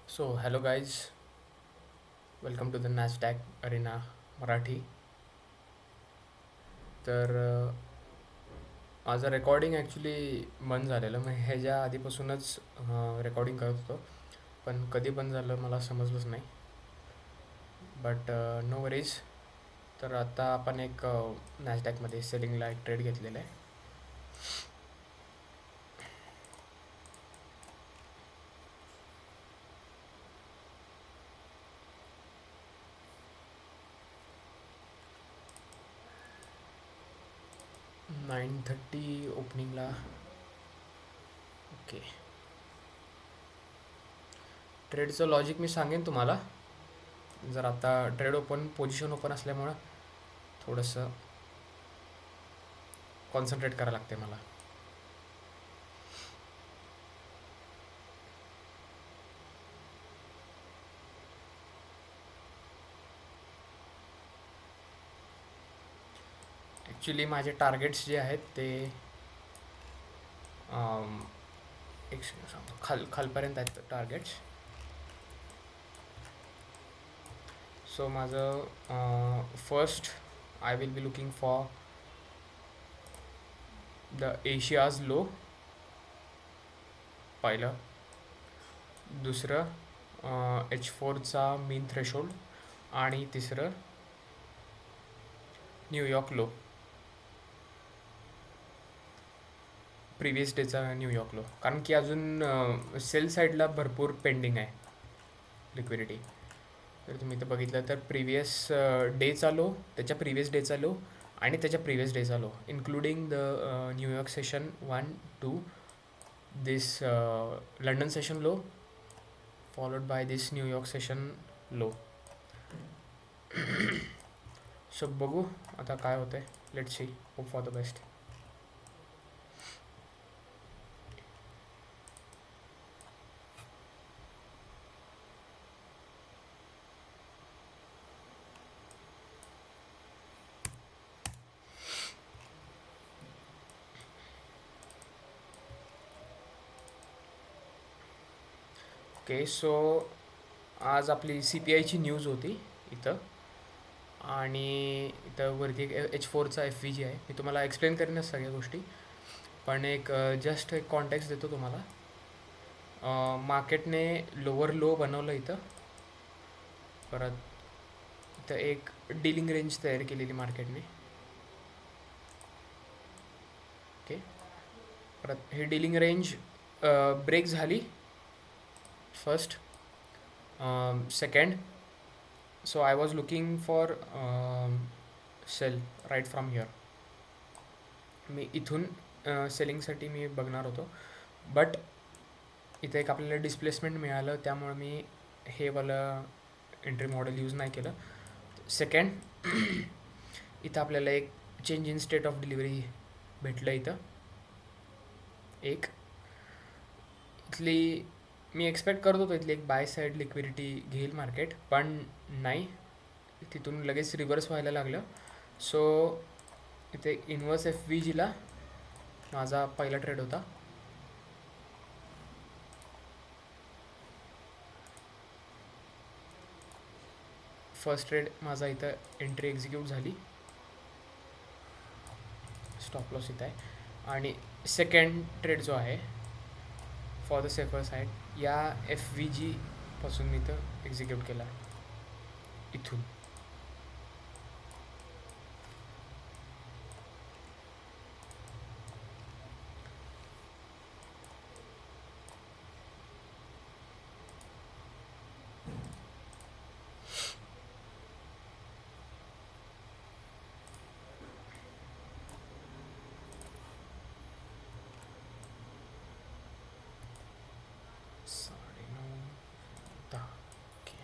So hello guys, welcome to the Nasdaq arena Marathi. तर माझं recording actually बंद झालेलं, मग ह्याच्या आधीपासूनच रेकॉर्डिंग करत होतो, पण कधी बंद झालं मला समजलंच नाही. But no worries. तर आता आपण एक नॅसडॅकमध्ये सेलिंगला एक ट्रेड घेतलेला आहे. 9:30 ओपनिंगला. ओके, ट्रेडचं लॉजिक मी सांगेन तुम्हाला. जर आता ट्रेड ओपन पोझिशन ओपन असल्यामुळं थोडंसं कॉन्सन्ट्रेट करावं लागते मला. ॲक्च्युली माझे टार्गेट्स जे आहेत ते एक सेकंड सांगतो, खालपर्यंत आहेत टार्गेट्स. सो माझं first I will be looking for the Asia's low, पहिलं. दुसरं H4चा मीन थ्रेशोल्ड. आणि तिसरं न्यूयॉर्क लो, प्रिव्हियस डेचा न्यूयॉर्क लो. कारण की अजून सेल साईडला भरपूर पेंडिंग आहे लिक्विडिटी. तर तुम्ही इथं बघितलं तर प्रिव्हियस डेचा लो, त्याच्या प्रिव्हियस डेचा लो, आणि त्याच्या प्रिव्हियस डेचा low, including the New York session 1-2, this London session low, followed by this New York session low. So बघू आता काय होतं आहे. Let's see, hope for the best. Okay, so आज आपली CPIची न्यूज होती इथं. आणि इथं वरती एक H4चा FVG आहे. मी तुम्हाला एक्सप्लेन करेनच सगळ्या गोष्टी, पण एक जस्ट एक कॉन्टेक्स्ट देतो तुम्हाला. मार्केटने लोअर लो बनवलं इथं. परत इथं एक डीलिंग रेंज तयार केलेली मार्केटने. ओके, परत हे डीलिंग रेंज ब्रेक झाली first. Second, so I was looking for sell right from here. मी इथून सेलिंगसाठी मी बघणार होतो, बट इथं एक आपल्याला डिस्प्लेसमेंट मिळालं, त्यामुळे मी हे वालं एंट्री मॉडेल यूज नाही केलं. सेकंड, इथं आपल्याला एक change in state of delivery भेटलं इथं. एक इथली मी एक्सपेक्ट करत होतो इथली एक बाय साईड लिक्विडिटी घेईल मार्केट, पण नाही, तिथून लगेच रिव्हर्स व्हायला लागलं. सो इथे इन्व्हर्स FVGला माझा पहिला ट्रेड होता. फर्स्ट ट्रेड माझा इथं एंट्री एक्झिक्यूट झाली, स्टॉप लॉस इथं आहे. आणि सेकंड ट्रेड जो आहे फॉर द सेफर साईड, या FVG पासून मी इथं एक्झिक्यूट केला इथून. साडे 9:10. ओके,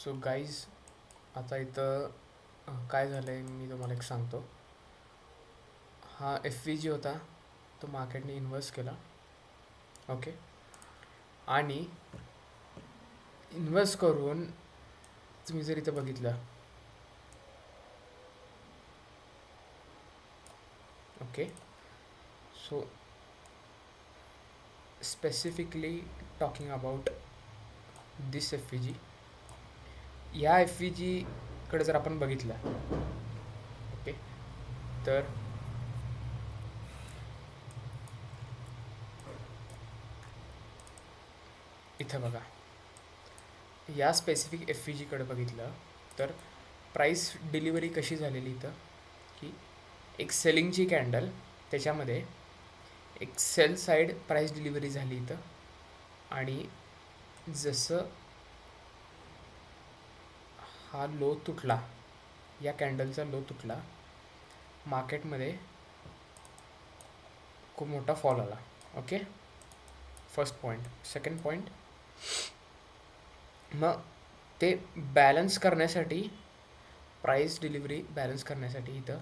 सो गाईज, आता इथं काय झालं आहे मी तुम्हाला एक सांगतो. हा एफ व्ही जी होता, तो मार्केटने इन्व्हेस्ट केला. ओके. आणि इन्व्हेस्ट करून तुम्ही जर इथं बघितलं, okay, so specifically talking about this F V G, ह्या एफ व्ही जीकडे जर आपण बघितलं, ओके, तर इथं बघा, या स्पेसिफिक एफ व्ही जीकडे बघितलं तर प्राईस डिलिव्हरी कशी झालेली इथं, की एक सेलिंगची कॅन्डल, त्याच्यामध्ये एक सेल साईड प्राईस डिलिव्हरी झाली इथं. आणि जसं हा लो तुटला, या कॅन्डलचा लो तुटला, मार्केटमध्ये खूप मोठा फॉल आला. Okay, first point. Second point, मग ते बॅलन्स करण्यासाठी, प्राईस डिलिव्हरी बॅलन्स करण्यासाठी इथं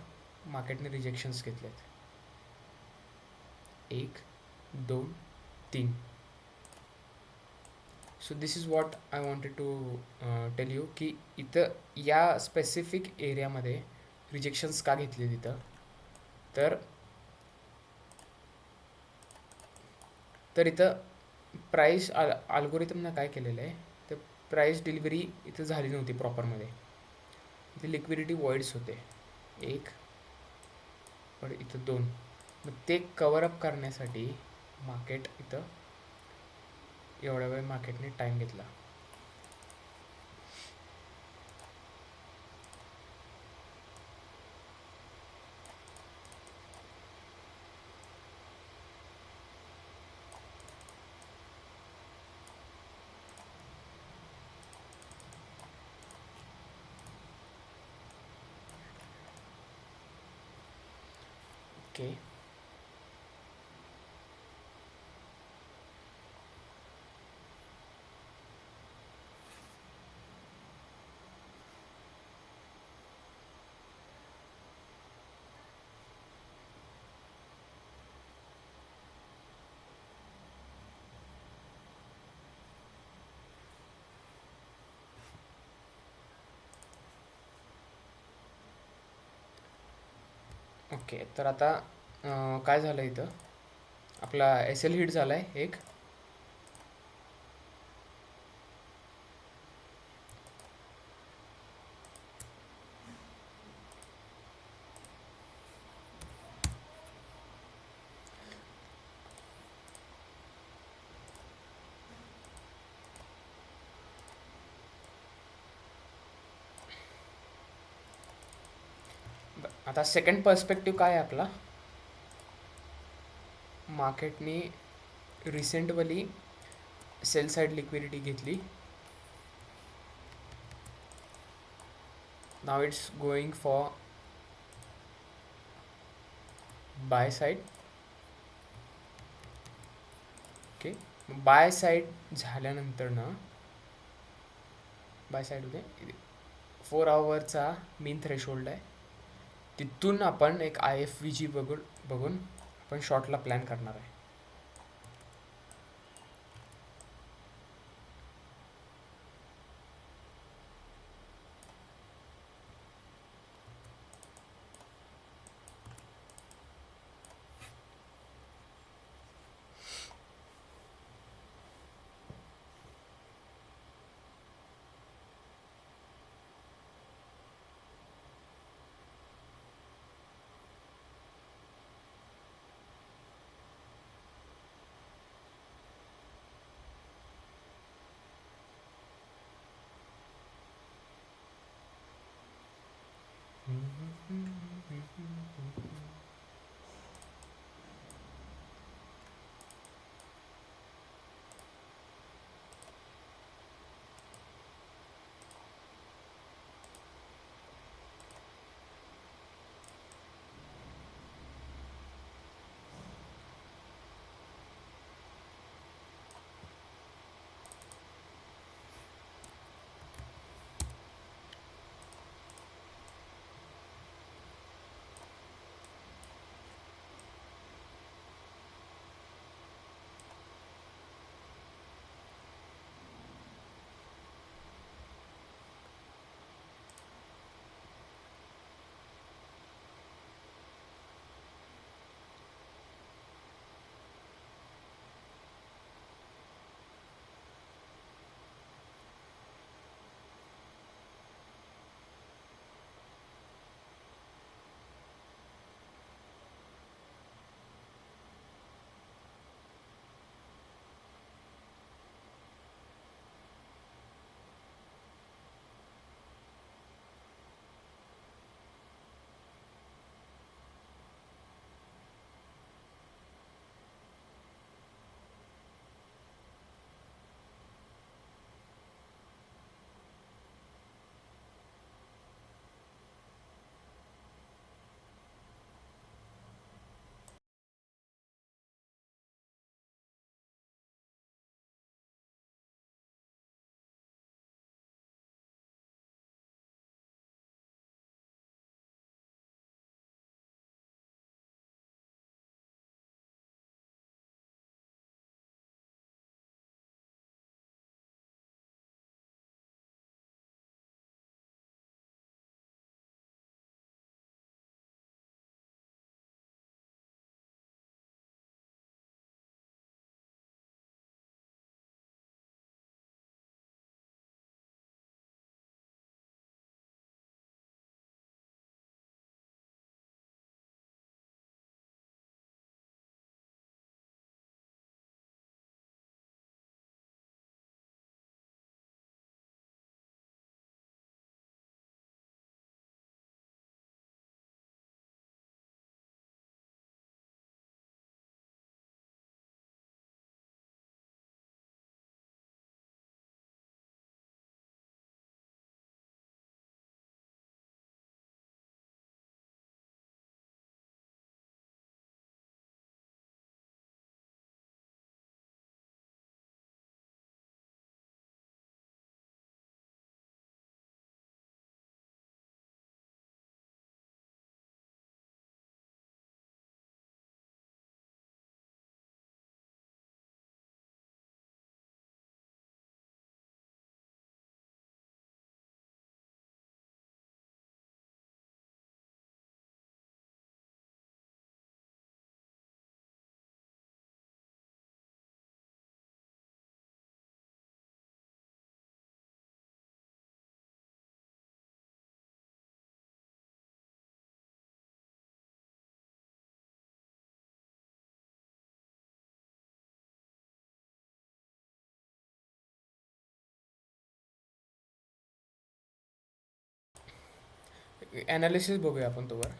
मार्केटने रिजेक्शन्स घेतलेत. 1, 2, 3. So this is what I wanted to tell you, की इथं या स्पेसिफिक एरियामध्ये रिजेक्शन्स का घेतले तिथं, तर इथं प्राईस अल्गोरिथमनं काय केलेलं आहे, तर प्राईस डिलिव्हरी इथं झाली नव्हती प्रॉपरमध्ये. इथे लिक्विडिटी वॉइड्स होते, 1 पण इथं 2. मग ते कवरअप करण्यासाठी मार्केट इथं एवढ्या वेळ मार्केटने टाईम घेतला. ओके. ओके, तर आता काय झालं इथं, आपला एस एल हिट झाला आहे एक. आता सेकंड पर्स्पेक्टिव्ह काय आहे आपला, मार्केटने रिसेंटली सेल साईड लिक्विडिटी घेतली. Now it's going for buy side. Okay, buy side झाल्यानंतर ना, बाय साईड होते 4 आवरचा मेन थ्रेशोल्ड आहे, तिथून आपण एक आय एफ व्ही जी बघून आपण शॉर्टला प्लॅन करणार आहे. ॲनालिसिस बघूया आपण तोवर.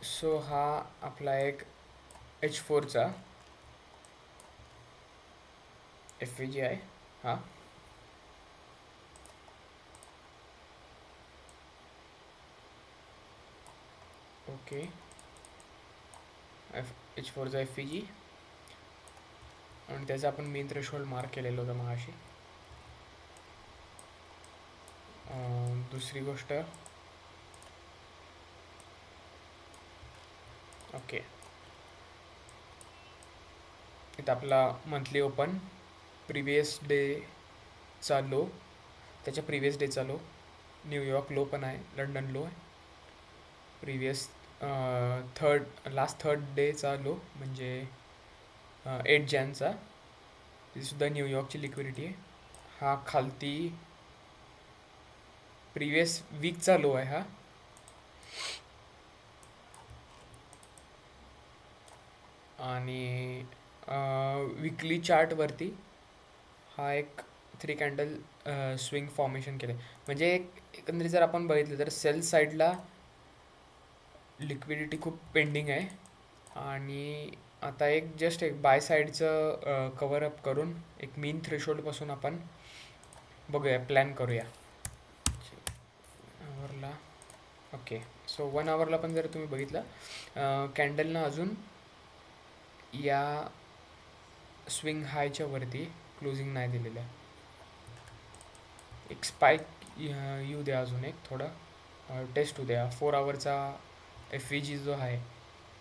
सो हा आपला एक H4चा FVG आहे हा. ओके, H4चा FVG आणि त्याचा आपण मेन थ्रेशोल्ड मार्क केलेलं होतं मगाशी. दुसरी गोष्ट, ओके, इथं आपला मंथली ओपन, प्रिवियस डेचा लो, त्याच्या प्रिवियस डेचा लो, न्यूयॉर्क लो पण आहे, लंडन लो आहे, प्रिवियस लास्ट थर्ड डेचा लो म्हणजे 8 जॅनचा, तीसुद्धा न्यूयॉर्कची लिक्विडिटी आहे. हा खालती प्रिवियस वीकचा लो आहे हा. आणि विकली चार्टवरती हा एक 3 कॅन्डल स्विंग फॉर्मेशन केलं आहे. म्हणजे एकंदरीत जर आपण बघितलं तर सेल साईडला लिक्विडिटी खूप पेंडिंग आहे आणि आता एक जस्ट एक बाय साईडचं कवर अप करून एक मीन थ्रेशोल्डपासून आपण बघूया, प्लॅन करूया आवरला. ओके, सो 1 आवरला पण जर तुम्ही बघितलं कॅन्डलनं अजून या स्विंग हायच्या वरती क्लोजिंग नाही दिलेलं आहे. एक स्पाइक येऊ द्या, अजून एक थोडं टेस्ट होऊ द्या. 4 आवरचा FVG जो आहे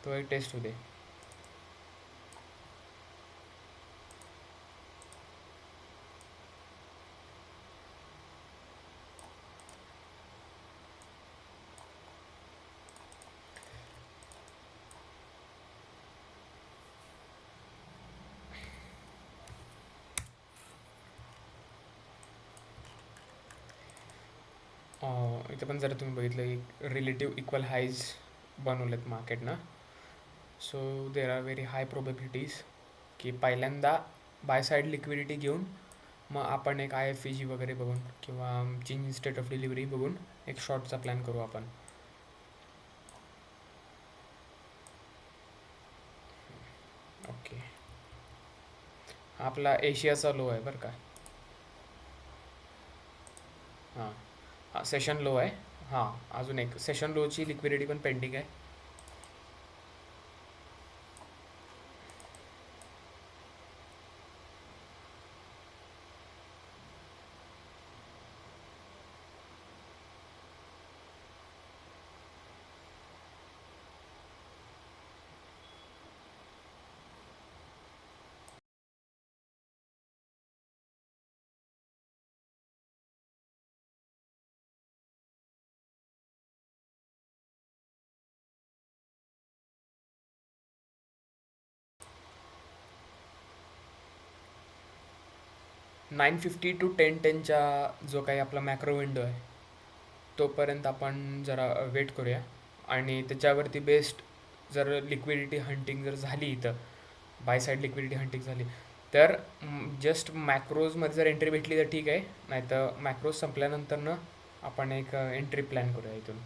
तो एक टेस्ट होऊ दे. इथं पण जर तुम्ही बघितलं एक रिलेटिव्ह इक्वल हायज बनवलेत मार्केटनं. So there are very high probabilities की पहिल्यांदा बाय साईड लिक्विडिटी घेऊन मग आपण एक IFVG वगैरे बघून किंवा change in state of delivery बघून एक शॉर्टचा प्लॅन करू आपण. ओके, आपला एशियाचा लो आहे बरं का. हां, सेशन लो आहे. हां, अजून एक सेशन लोची लिक्विडिटी पण पेंडिंग आहे. $950 to $1010च्या जो काही आपला मॅक्रो विंडो आहे तोपर्यंत आपण जरा वेट करूया. आणि त्याच्यावरती बेस्ड जर लिक्विडिटी हंटिंग जर झाली, इथं बाय साईड लिक्विडिटी हंटिंग झाली तर जस्ट मॅक्रोजमध्ये जर एंट्री भेटली तर ठीक आहे, नाहीतर मॅक्रोज संपल्यानंतरनं आपण एक एंट्री प्लॅन करूया इथून.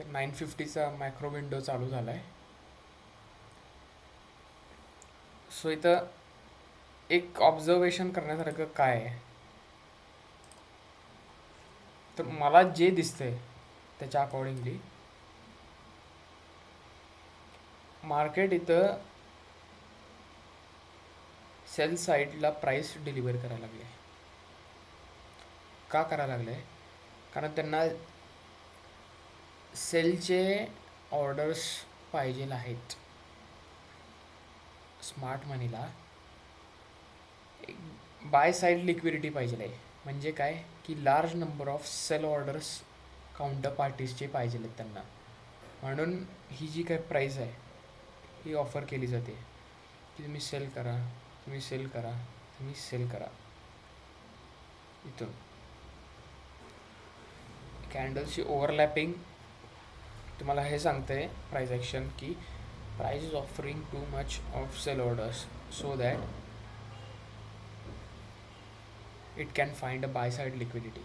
950चा मॅक्रो विंडो चालू झाला आहे. सो इथं एक ऑब्झर्वेशन करण्यासारखं काय आहे, तर मला जे दिसतंय त्याच्या अकॉर्डिंगली मार्केट इथं सेल साईडला प्राईस डिलिव्हर करायला लागले. का करायला लागले? कारण त्यांना सेलचे ऑर्डर्स पाहिजे आहेत. स्मार्ट मनीला बाय साईड लिक्विडिटी पाहिजे आहे. म्हणजे काय की large number of sell orders counter पार्टीजचे पाहिजे आहेत त्यांना. म्हणून ही जी काही प्राईस आहे ही ऑफर केली जाते की तुम्ही सेल करा, तुम्ही सेल करा, तुम्ही सेल करा. इथून कॅन्डल्सची ओव्हरलॅपिंग तुम्हाला हे सांगते प्राइस ॲक्शन की price is offering too much of sell orders so that it can find a buy side liquidity.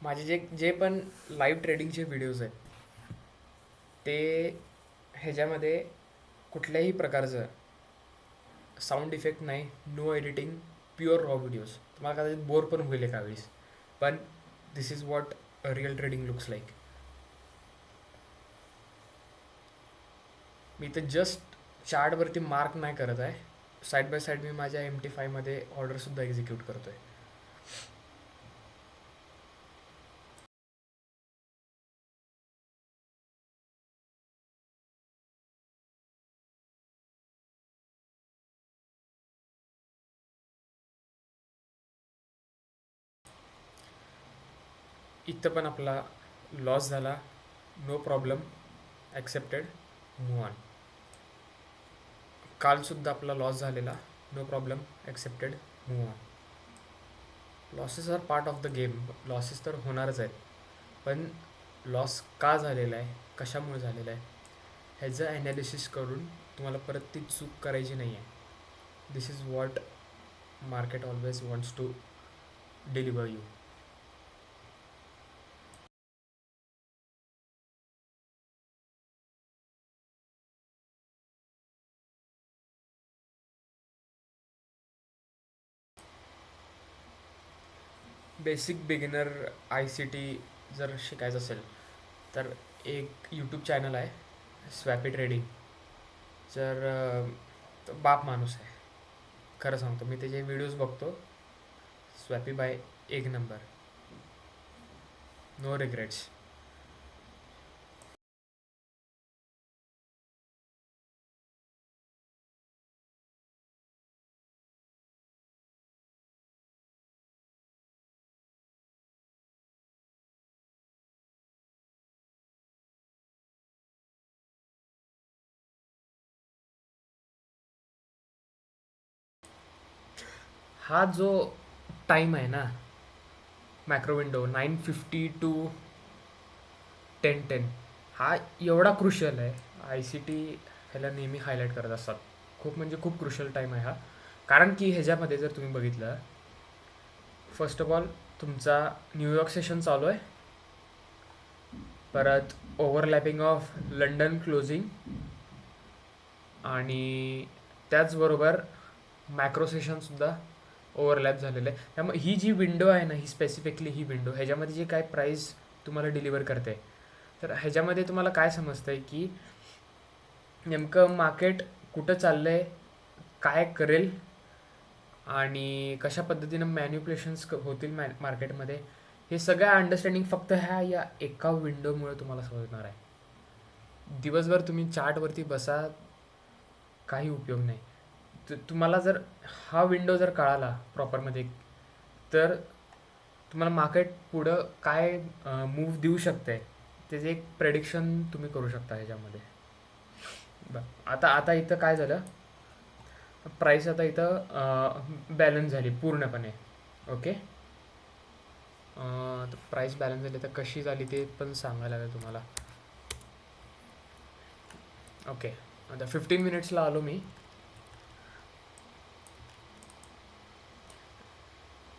माझे जे जे पण लाईव्ह ट्रेडिंगचे व्हिडिओज आहेत ते ह्याच्यामध्ये कुठल्याही प्रकारचं साऊंड इफेक्ट नाही, no editing, pure raw videos. तुम्हाला कदाचित बोर पण होईल एका वेळेस, पण this is what real trading looks like. मी तर जस्ट चार्टवरती मार्क नाही करत आहे, साईड बाय साईड मी माझ्या MT5मध्ये ऑर्डरसुद्धा एक्झिक्यूट करतो आहे. इथं पण आपला लॉस झाला, no problem, accepted, move on. कालसुद्धा आपला लॉस झालेला, no problem, accepted, move on. Losses are part of the game. Losses तर होणारच आहेत, पण लॉस का झालेला आहे, कशामुळे झालेला आहे, ह्याचं ॲनालिसिस करून तुम्हाला परत ती चूक करायची नाही आहे. This is what market always wants to deliver you. Basic beginner ICT जर शिकायचं असेल तर एक यूट्यूब चॅनल आहे, स्वॅपी ट्रेडिंग. जर तो बाप माणूस आहे, खरं सांगतो. मी त्याचे व्हिडिओज बघतो. स्वॅपी बाय एक नंबर, नो रिग्रेट्स. हा जो टाईम आहे ना, मॅक्रो विंडो 9:50 टू 10:10, हा एवढा क्रुशियल आहे. ICT ह्याला नेहमी हायलाईट करत असतात. खूप म्हणजे खूप क्रुशियल टाईम आहे हा. कारण की ह्याच्यामध्ये जर तुम्ही बघितलं, फर्स्ट ऑफ ऑल तुमचा न्यूयॉर्क सेशन चालू आहे, परत ओव्हरलॅपिंग ऑफ लंडन क्लोजिंग, आणि त्याचबरोबर मॅक्रो सेशनसुद्धा ओव्हरलॅप झालेलं आहे. त्यामुळे ही जी विंडो आहे ना, ही स्पेसिफिकली ही विंडो ह्याच्यामध्ये जे काय प्राईस तुम्हाला डिलिव्हर करते, तर ह्याच्यामध्ये तुम्हाला काय समजतं आहे की नेमकं मार्केट कुठं चाललं आहे, काय करेल, आणि कशा पद्धतीनं मॅन्युप्युलेशन्स होतील मार्केटमध्ये, हे सगळं अंडरस्टँडिंग फक्त ह्या या एका विंडोमुळे तुम्हाला समजणार आहे. दिवसभर तुम्ही चार्टवरती बसा, काही उपयोग नाही. तुम्हाला जर हा विंडो जर कळाला प्रॉपरमध्ये, तर तुम्हाला मार्केट पुढं काय मूव्ह देऊ शकते त्याचे एक प्रेडिक्शन तुम्ही करू शकता ह्याच्यामध्ये. आता आता इथं काय झालं, प्राईस आता इथं बॅलन्स झाली पूर्णपणे. ओके, प्राईस बॅलन्स झाली, तर कशी झाली ते पण सांगायला लागेल तुम्हाला. ओके, आता 15 मिनिट्सला आलो मी.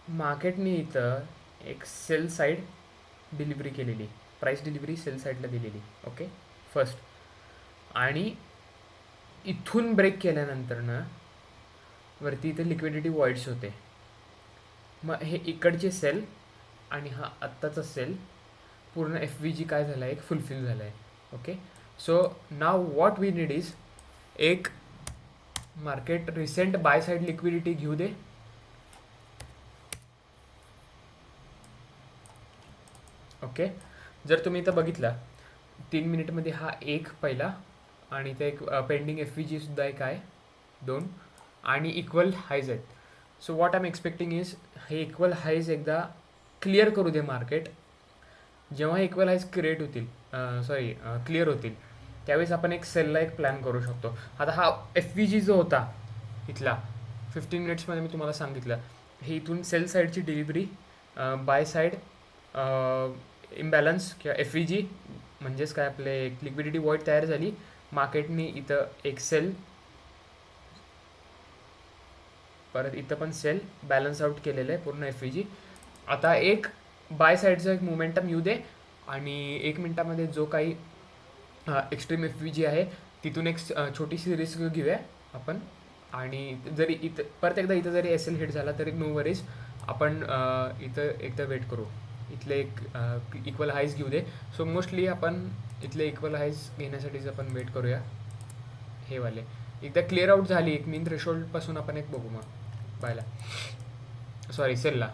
मार्केटने इथं एक सेल साईड डिलिव्हरी केलेली, प्राईस डिलिव्हरी सेल साईडला दिलेली. Okay, first. आणि इथून ब्रेक केल्यानंतरनं वरती इथे लिक्विडिटी वॉइड्स होते. मग हे इकडचे सेल आणि हा आत्ताचा सेल पूर्ण FVG काय झाला आहे, एक फुलफिल झाला आहे. Okay, so now what we need is एक market recent buy side liquidity घेऊ दे. ओके, जर तुम्ही इथं बघितला 3 मिनिटमध्ये हा एक पहिला, आणि इथं एक पेंडिंग FVG सुद्धा एक आहे, 2, आणि इक्वल हायज आहेत. So what I am expecting is हे इक्वल हायज एकदा क्लिअर करू दे मार्केट. जेव्हा इक्वल हायज क्रिएट होतील, क्लिअर होतील, त्यावेळेस आपण एक सेलला एक प्लॅन करू शकतो. आता हा FVG जो होता इथला 15 मिनिट्समध्ये मी तुम्हाला सांगितलं, हे इथून सेल साईडची डिलिव्हरी, बाय साईड इम्बॅलन्स किंवा FVG म्हणजेच काय, आपले एक लिक्विडिटी वॉइड तयार झाली. मार्केटने इथं एक सेल, परत इथं पण सेल बॅलन्स आउट केलेलं आहे पूर्ण FVG. आता एक बाय साईडचा एक मोमेंटम येऊ दे आणि 1 मिनिटामध्ये जो काही एक्स्ट्रीम एफ व्ही जी आहे तिथून एक छोटीशी रिस्क घेऊया आपण. आणि जरी इथं परत एकदा इथं जरी एस एल हिट झाला तरी नो वरीज, आपण इथं एकदा वेट करू. इथले एक इक्वल हाईज घेऊ दे. सो मोस्टली आपण इथले इक्वल हाईज घेण्यासाठीच आपण वेट करूया. हे वाले एकदा क्लिअर आउट झाली एक मीन थ्रेशोल्डपासून आपण एक बघू मग बायला, सॉरी सेलला.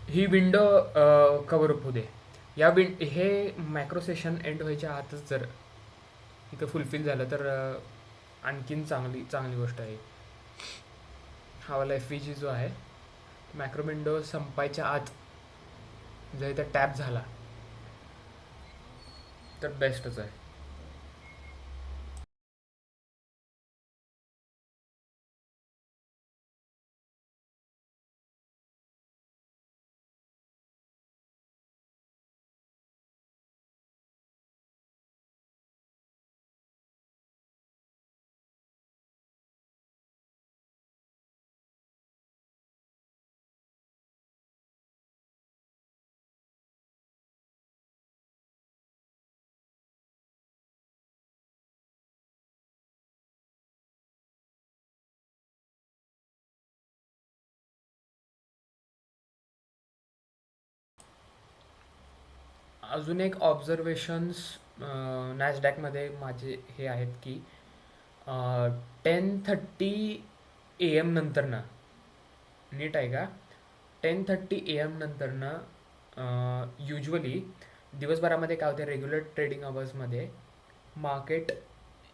ही विंडो कवर अप होऊ दे. हे मॅक्रो सेशन एंड व्हायच्या आतच जर इथं फुलफिल झालं तर आणखीन चांगली चांगली गोष्ट आहे. हा वाला एफ व्ही जी जो आहे मॅक्रो विंडो संपायच्या आत जर इथं टॅप झाला तर बेस्टच आहे. अजून एक ऑब्झर्वेशन्स नॅसडॅकमध्ये माझे हे आहेत की 10:30 AM नंतरनं, नीट आहे का, 10:30 AM नंतरनं युजली दिवसभरामध्ये काय होते, रेग्युलर ट्रेडिंग अवर्समध्ये मार्केट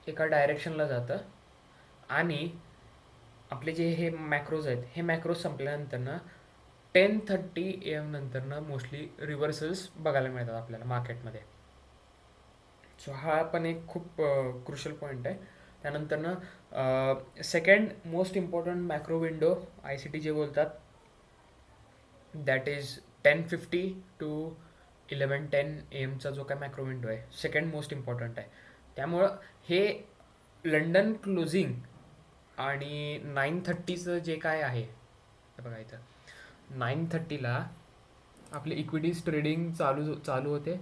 एका डायरेक्शनला जातं आणि आपले जे हे मॅक्रोज आहेत हे मॅक्रोज संपल्यानंतरनं 10:30 AM नंतरनं मोस्टली रिव्हर्सल्स बघायला मिळतात आपल्याला मार्केटमध्ये. सो हा पण एक खूप क्रुशल पॉईंट आहे. त्यानंतरनं second most important macro window I C T जे बोलतात, दॅट इज 10:50 टू 11:10 AM जो काय मॅक्रो विंडो आहे सेकंड मोस्ट इम्पॉर्टंट आहे. त्यामुळं हे लंडन क्लोजिंग आणि 9:30चं जे काय आहे हे बघा इथं 9:30ला आपले इक्विटीज ट्रेडिंग चालू होते.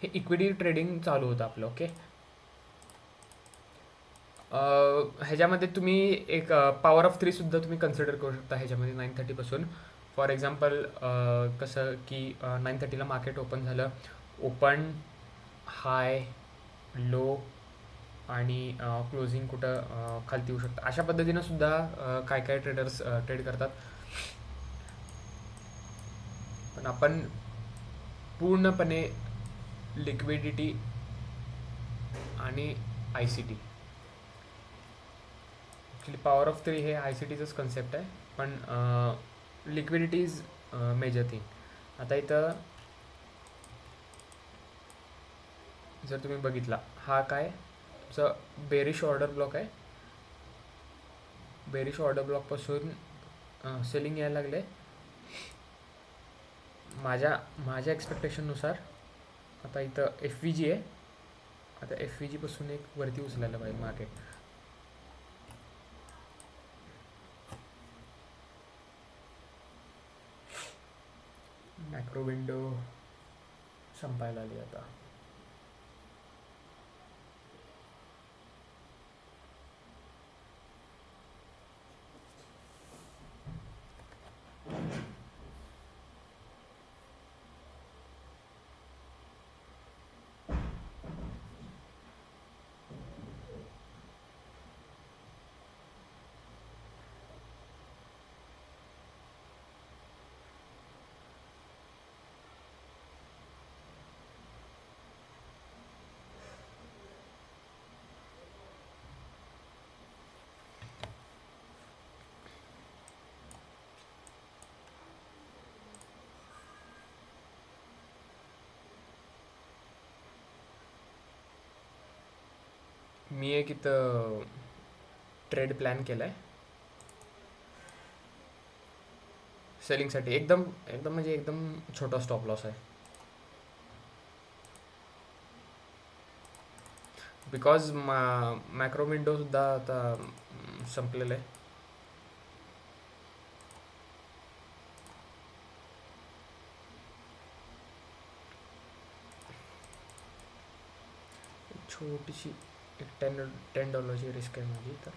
हे इक्विटी ट्रेडिंग चालू होतं आपलं. ओके, ह्याच्यामध्ये तुम्ही एक पॉवर ऑफ 3 सुद्धा तुम्ही कन्सिडर करू शकता ह्याच्यामध्ये 9:30पासून. फॉर एक्झाम्पल कसं की 9:30ला मार्केट ओपन झालं, ओपन हाय लो आणि क्लोजिंग कुठं खालती येऊ शकतं, अशा पद्धतीनं सुद्धा काय काय ट्रेडर्स ट्रेड करतात. पण आपण पूर्णपणे लिक्विडिटी आणि I C T, actually power of 3 हे आय सी टीचंच कन्सेप्ट आहे, पण लिक्विडिटी इज मेजर थिंग. आता इथं जर तुम्ही बघितला, हा काय तुमचं बेरिश ऑर्डर ब्लॉक आहे. बेरिश ऑर्डर ब्लॉकपासून सेलिंग यायला लागले माझ्या एक्सपेक्टेशननुसार. आता इथं एफ व्ही जी आहे, आता एफ व्ही जीपासून एक वरती उचलायला पाहिजे मार्केट. मॅक्रो विंडो संपायला आली आता. मी एक इथं ट्रेड प्लॅन केला आहे सेलिंगसाठी. एकदम एकदम म्हणजे एकदम छोटा स्टॉप लॉस आहे. बिकॉज मॅक्रो विंडोसुद्धा आता संपलेलं आहे. छोटीशी एक $10 रिस्क आहे माझी तर.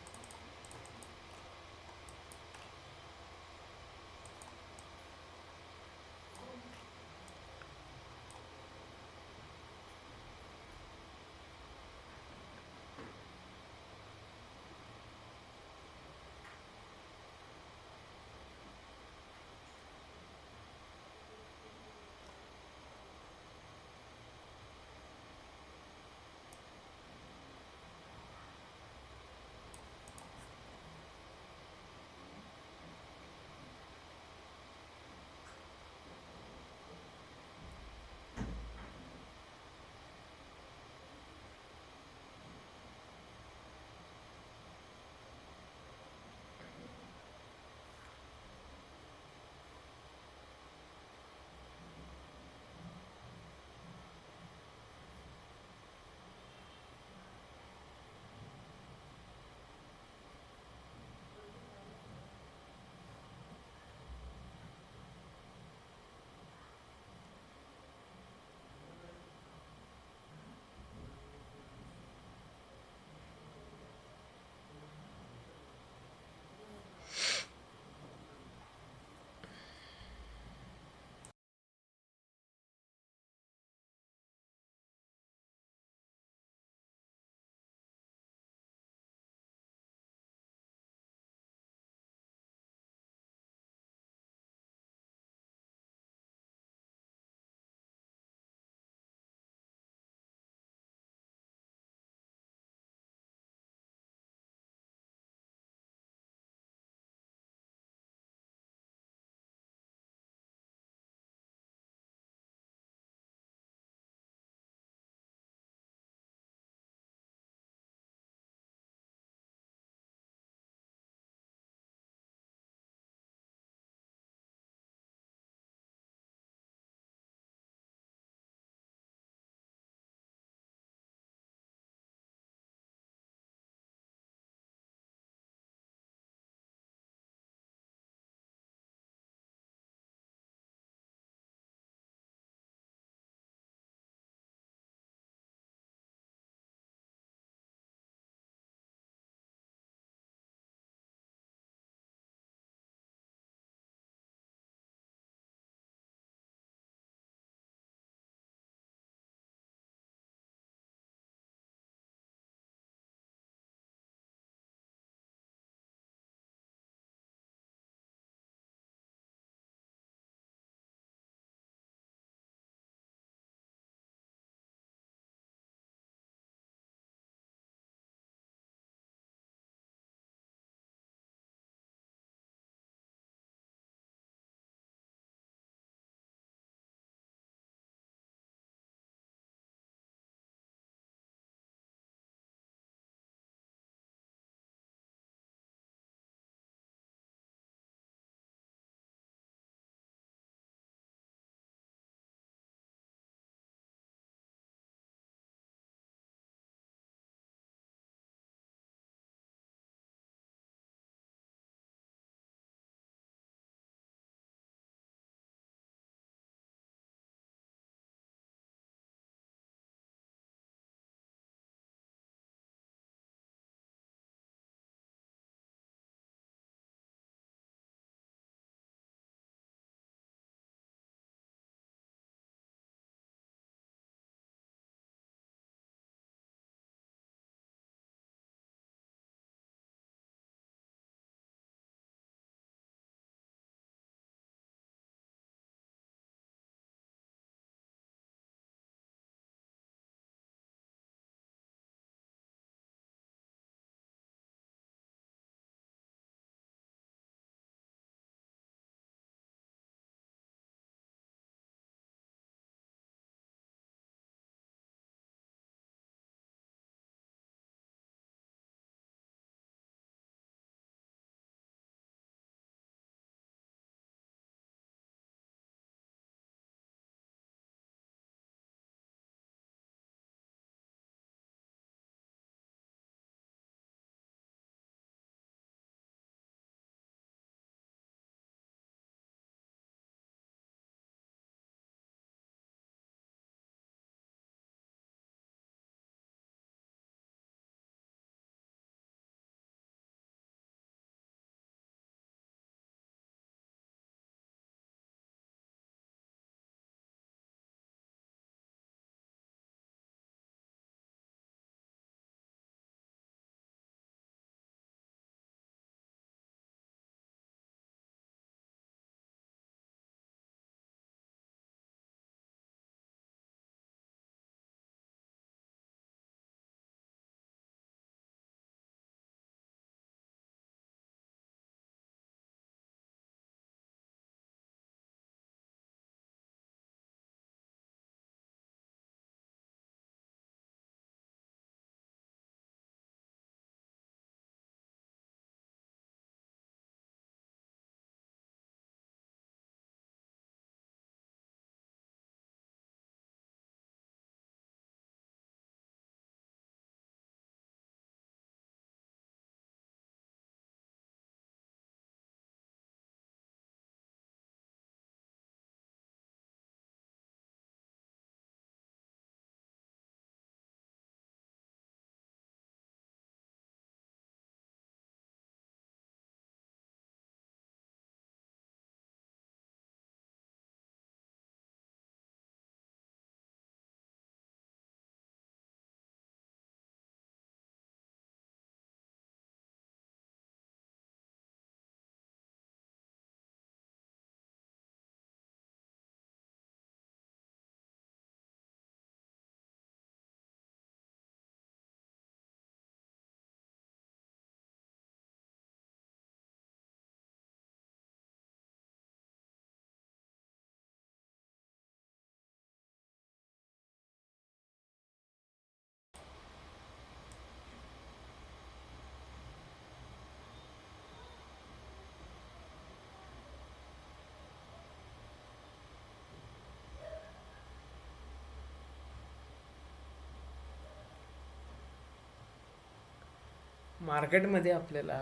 मार्केटमध्ये आपल्याला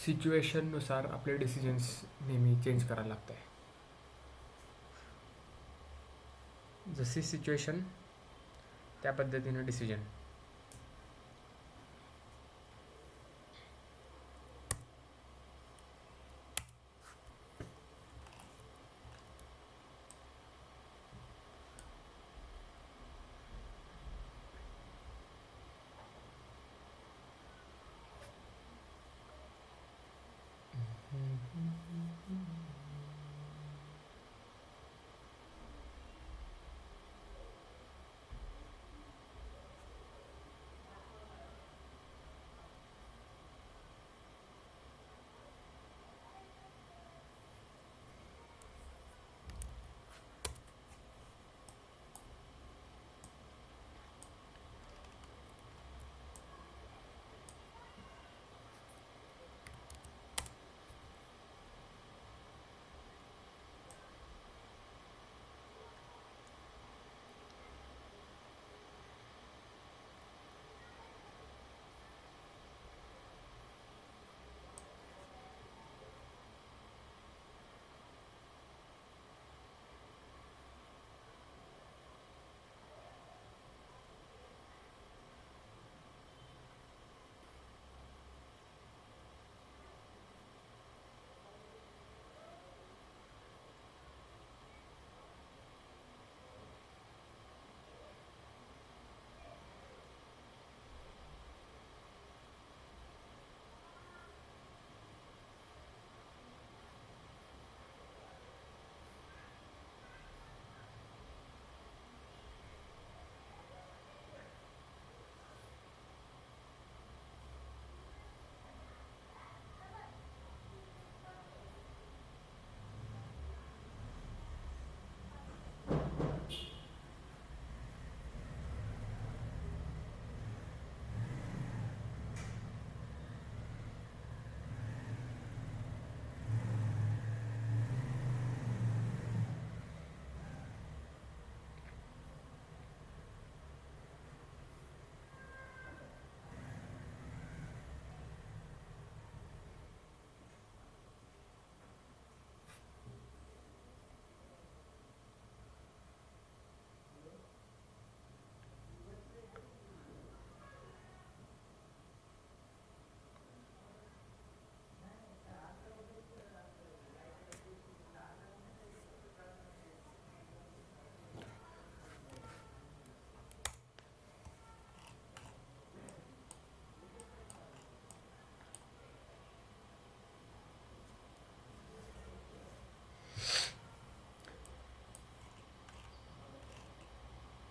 सिच्युएशननुसार आपले डिसिजन्स नेहमी चेंज करायला लागत आहे. जशी सिच्युएशन त्या पद्धतीनं डिसिजन.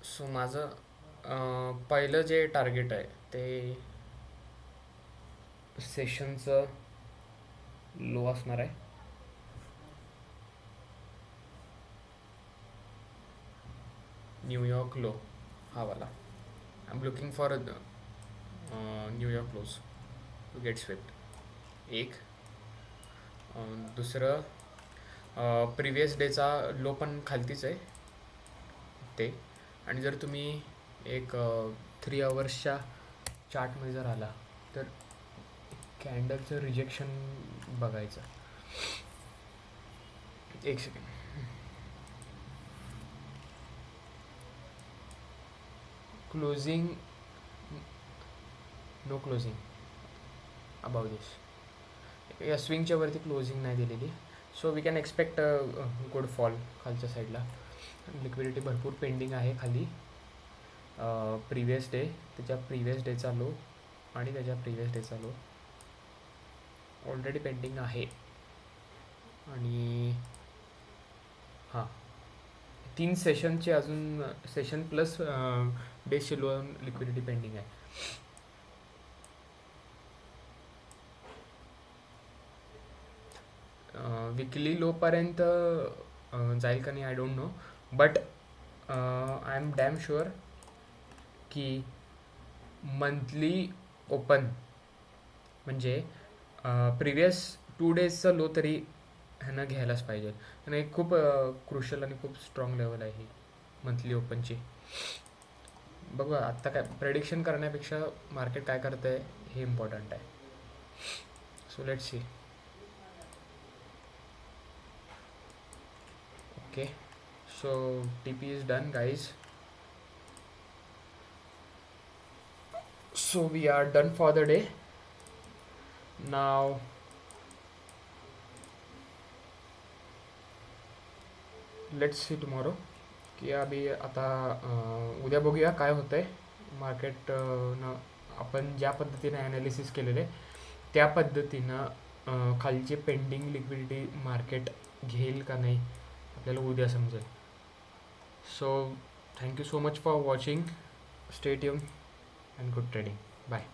सो माझं पहिलं जे टार्गेट आहे ते सेशनचं लो असणार आहे. न्यूयॉर्क लो हा वाला. I am looking for New York lows to get swift. एक दुसरं प्रिवियस डेचा लो पण खालतीच आहे ते. आणि जर तुम्ही एक 3 आवर्सच्या चार्टमध्ये जर आला तर कॅन्डलचं रिजेक्शन बघायचं. एक second. Closing no closing about this. या स्विंगच्या वरती क्लोजिंग नाही दिलेली. So we can expect good fall खालच्या साईडला. लिक्विडिटी भरपूर पेंडिंग आहे खाली. प्रिवियस डे, त्याच्या प्रिवियस डेचा लो आणि त्याच्या प्रिवियस डेचा लो ऑलरेडी पेंडिंग आहे. आणि हां 3 सेशनचे अजून सेशन प्लस डेजचे लो लिक्विडिटी पेंडिंग आहे. विकली लोपर्यंत जाईल का नाही I don't know. But I am damn sure की मंथली ओपन म्हणजे प्रिवियस 2 डेजचा लो तरी ह्यांना घ्यायलाच पाहिजे. आणि खूप क्रुशल आणि खूप स्ट्रॉंग लेवल आहे ही मंथली ओपनची. बघा आत्ता काय प्रेडिक्शन करण्यापेक्षा मार्केट काय करतं आहे हे इम्पॉर्टंट आहे. So let's see. Okay, so TP is done, guys. So we are done for the day. Now let's see tomorrow. की अभी आता उद्या बघूया काय होतंय मार्केट न. आपण ज्या पद्धतीने ॲनालिसिस केलेले त्या पद्धतीनं खालची पेंडिंग लिक्विडिटी मार्केट घेईल का नाही आपल्याला उद्या समजेल. So thank you so much for watching. Stay tune and good trading. Bye.